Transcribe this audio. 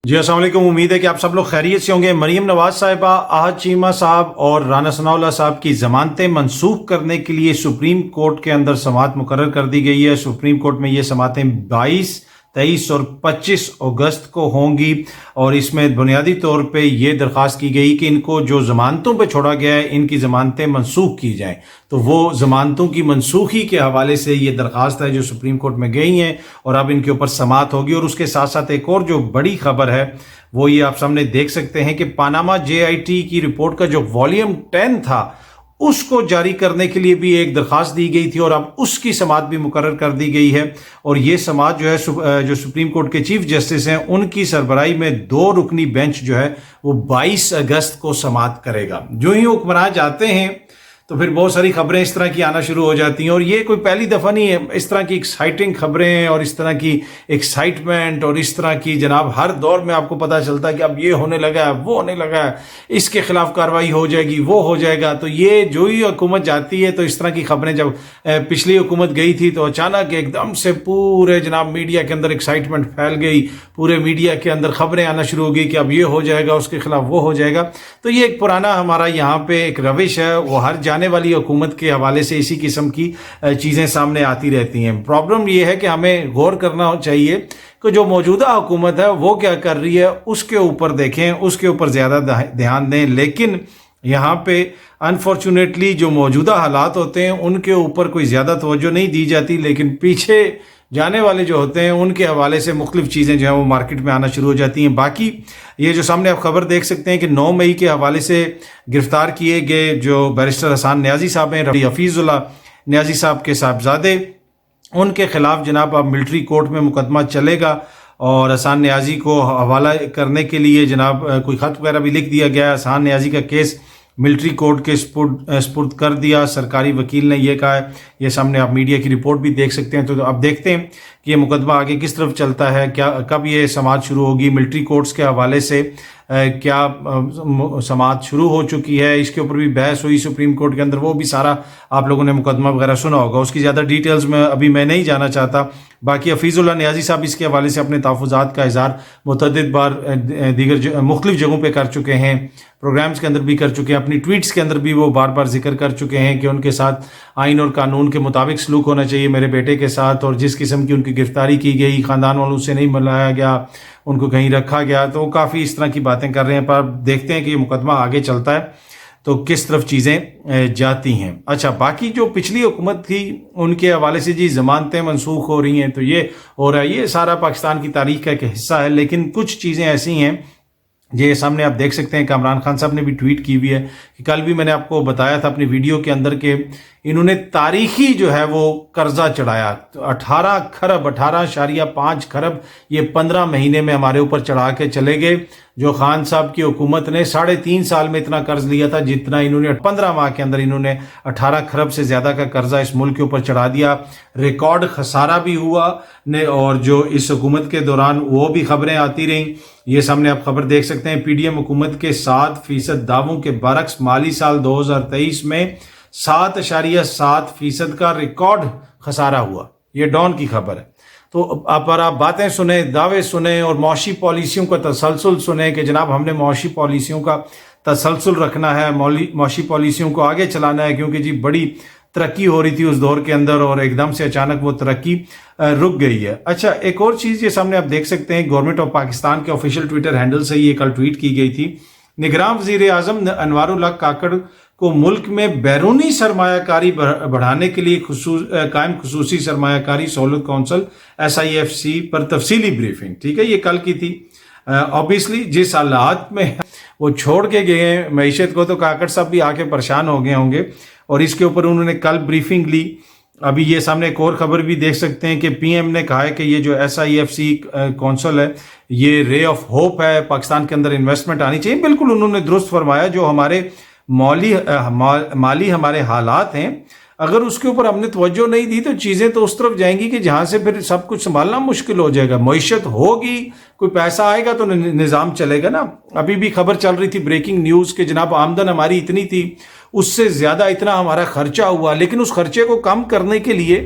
جی السلام علیکم، امید ہے کہ آپ سب لوگ خیریت سے ہوں گے۔ مریم نواز صاحبہ، احد چیمہ صاحب اور رانا ثناءاللہ صاحب کی ضمانتیں منسوخ کرنے کے لیے سپریم کورٹ کے اندر سماعت مقرر کر دی گئی ہے۔ سپریم کورٹ میں یہ سماعتیں 22، 23 اور 25 اگست کو ہوں گی، اور اس میں بنیادی طور پہ یہ درخواست کی گئی کہ ان کو جو ضمانتوں پہ چھوڑا گیا ہے ان کی ضمانتیں منسوخ کی جائیں۔ تو وہ ضمانتوں کی منسوخی کے حوالے سے یہ درخواست ہے جو سپریم کورٹ میں گئی ہیں، اور اب ان کے اوپر سماعت ہوگی۔ اور اس کے ساتھ ساتھ ایک اور جو بڑی خبر ہے وہ یہ آپ سامنے دیکھ سکتے ہیں کہ پاناما JIT کی رپورٹ کا جو والیوم 10 تھا اس کو جاری کرنے کے لیے بھی ایک درخواست دی گئی تھی، اور اب اس کی سماعت بھی مقرر کر دی گئی ہے۔ اور یہ سماعت جو ہے جو سپریم کورٹ کے چیف جسٹس ہیں ان کی سربراہی میں 2 رکنی بینچ جو ہے وہ 22 اگست کو سماعت کرے گا۔ جو ہی حکمراں جاتے ہیں تو پھر بہت ساری خبریں اس طرح کی آنا شروع ہو جاتی ہیں، اور یہ کوئی پہلی دفعہ نہیں ہے۔ اس طرح کی ایکسائٹنگ خبریں اور اس طرح کی ایکسائٹمنٹ اور اس طرح کی جناب ہر دور میں آپ کو پتہ چلتا ہے کہ اب یہ ہونے لگا ہے، وہ ہونے لگا ہے، اس کے خلاف کارروائی ہو جائے گی، وہ ہو جائے گا۔ تو یہ جو ہی حکومت جاتی ہے تو اس طرح کی خبریں، جب پچھلی حکومت گئی تھی تو اچانک ایک دم سے پورے جناب میڈیا کے اندر ایکسائٹمنٹ پھیل گئی، پورے میڈیا کے اندر خبریں آنا شروع ہو گئی کہ اب یہ ہو جائے گا، اس کے خلاف وہ ہو جائے گا۔ تو یہ ایک پرانا ہمارا یہاں پہ ایک روش ہے، وہ ہر جانے والی حکومت کے حوالے سے اسی قسم کی چیزیں سامنے آتی رہتی ہیں۔ پرابلم یہ ہے کہ ہمیں غور کرنا چاہیے کہ جو موجودہ حکومت ہے وہ کیا کر رہی ہے، اس کے اوپر دیکھیں، اس کے اوپر زیادہ دھیان دیں۔ لیکن یہاں پہ انفارچونیٹلی جو موجودہ حالات ہوتے ہیں ان کے اوپر کوئی زیادہ توجہ نہیں دی جاتی، لیکن پیچھے جانے والے جو ہوتے ہیں ان کے حوالے سے مختلف چیزیں جو ہیں وہ مارکیٹ میں آنا شروع ہو جاتی ہیں۔ باقی یہ جو سامنے آپ خبر دیکھ سکتے ہیں کہ 9 مئی کے حوالے سے گرفتار کیے گئے جو بیرسٹر حسان نیازی صاحب ہیں، حفیظ اللہ نیازی صاحب کے صاحبزادے، ان کے خلاف جناب اب ملٹری کورٹ میں مقدمہ چلے گا، اور حسان نیازی کو حوالہ کرنے کے لیے جناب کوئی خط وغیرہ بھی لکھ دیا گیا ہے۔ حسان نیازی کا کیس ملٹری کورٹ کے سپرد کر دیا، سرکاری وکیل نے یہ کہا ہے۔ یہ سامنے آپ میڈیا کی رپورٹ بھی دیکھ سکتے ہیں۔ تو اب دیکھتے ہیں کہ یہ مقدمہ آگے کس طرف چلتا ہے، کیا کب یہ سماعت شروع ہوگی، ملٹری کورٹس کے حوالے سے کیا سماعت شروع ہو چکی ہے، اس کے اوپر بھی بحث ہوئی سپریم کورٹ کے اندر، وہ بھی سارا آپ لوگوں نے مقدمہ وغیرہ سنا ہوگا، اس کی زیادہ ڈیٹیلز میں ابھی میں نہیں جانا چاہتا۔ باقی حفیظ اللہ نیازی صاحب اس کے حوالے سے اپنے تحفظات کا اظہار متعدد بار دیگر مختلف جگہوں پہ کر چکے ہیں، پروگرامز کے اندر بھی کر چکے ہیں، اپنی ٹویٹس کے اندر بھی وہ بار بار ذکر کر چکے ہیں کہ ان کے ساتھ آئین اور قانون کے مطابق سلوک ہونا چاہیے میرے بیٹے کے ساتھ، اور جس قسم کی ان کی گرفتاری کی گئی، خاندان والوں سے نہیں ملایا گیا، ان کو کہیں رکھا گیا، تو وہ کافی اس طرح کی باتیں کر رہے ہیں۔ پر دیکھتے ہیں کہ یہ مقدمہ آگے چلتا ہے تو کس طرف چیزیں جاتی ہیں۔ اچھا، باقی جو پچھلی حکومت تھی ان کے حوالے سے جی ضمانتیں منسوخ ہو رہی ہیں، تو یہ ہو رہا ہے، یہ سارا پاکستان کی تاریخ کا ایک حصہ ہے۔ لیکن کچھ چیزیں ایسی ہیں یہ سامنے آپ دیکھ سکتے ہیں کہ عمران خان صاحب نے بھی ٹویٹ کی ہوئی ہے کہ کل بھی میں نے آپ کو بتایا تھا اپنی ویڈیو کے اندر کہ انہوں نے تاریخی جو ہے وہ قرضہ چڑھایا، 18 کھرب 18.5 کھرب یہ 15 مہینے میں ہمارے اوپر چڑھا کے چلے گئے۔ جو خان صاحب کی حکومت نے 3.5 سال میں اتنا قرض لیا تھا جتنا انہوں نے 15 ماہ کے اندر انہوں نے 18 کھرب سے زیادہ کا قرضہ اس ملک کے اوپر چڑھا دیا۔ ریکارڈ خسارہ بھی ہوا، اور جو اس حکومت کے دوران وہ بھی خبریں آتی رہیں۔ یہ سامنے آپ خبر دیکھ سکتے ہیں، PDM حکومت کے 7% دعووں کے برعکس مالی سال 2023 میں 7.7% کا ریکارڈ خسارہ ہوا۔ یہ ڈان کی خبر ہے۔ تو آپ باتیں سنیں، دعوے سنیں، اور معاشی پالیسیوں کا تسلسل سنیں کہ جناب ہم نے معاشی پالیسیوں کا تسلسل رکھنا ہے، معاشی پالیسیوں کو آگے چلانا ہے، کیونکہ جی بڑی ترقی ہو رہی تھی اس دور کے اندر، اور ایک دم سے اچانک وہ ترقی رک گئی ہے۔ اچھا، ایک اور چیز یہ سامنے آپ دیکھ سکتے ہیں، گورنمنٹ آف پاکستان کے آفیشیل ٹویٹر ہینڈل سے یہ کل ٹویٹ کی گئی تھی۔ نگراں وزیر اعظم انوار اللہ کاکڑ کو ملک میں بیرونی سرمایہ کاری بڑھانے کے لیے قائم خصوصی سرمایہ کاری سہولت کونسل SIFC پر تفصیلی بریفنگ، ٹھیک ہے، یہ کل کی تھی۔ obviously جس حالات میں وہ چھوڑ کے گئے ہیں معیشت کو، تو کاکڑ صاحب بھی آ کے پریشان ہو گئے ہوں گے، اور اس کے اوپر انہوں نے کل بریفنگ لی۔ ابھی یہ سامنے ایک اور خبر بھی دیکھ سکتے ہیں کہ PM نے کہا ہے کہ یہ جو SIFC کونسل ہے یہ رے آف ہوپ ہے، پاکستان کے اندر انویسٹمنٹ آنی چاہیے۔ بالکل انہوں نے درست فرمایا، جو ہمارے مالی ہمارے حالات ہیں، اگر اس کے اوپر ہم نے توجہ نہیں دی تو چیزیں تو اس طرف جائیں گی کہ جہاں سے پھر سب کچھ سنبھالنا مشکل ہو جائے گا۔ معیشت ہوگی، کوئی پیسہ آئے گا تو نظام چلے گا نا۔ ابھی بھی خبر چل رہی تھی، بریکنگ نیوز، کہ جناب آمدن ہماری اتنی تھی، اس سے زیادہ اتنا ہمارا خرچہ ہوا، لیکن اس خرچے کو کم کرنے کے لیے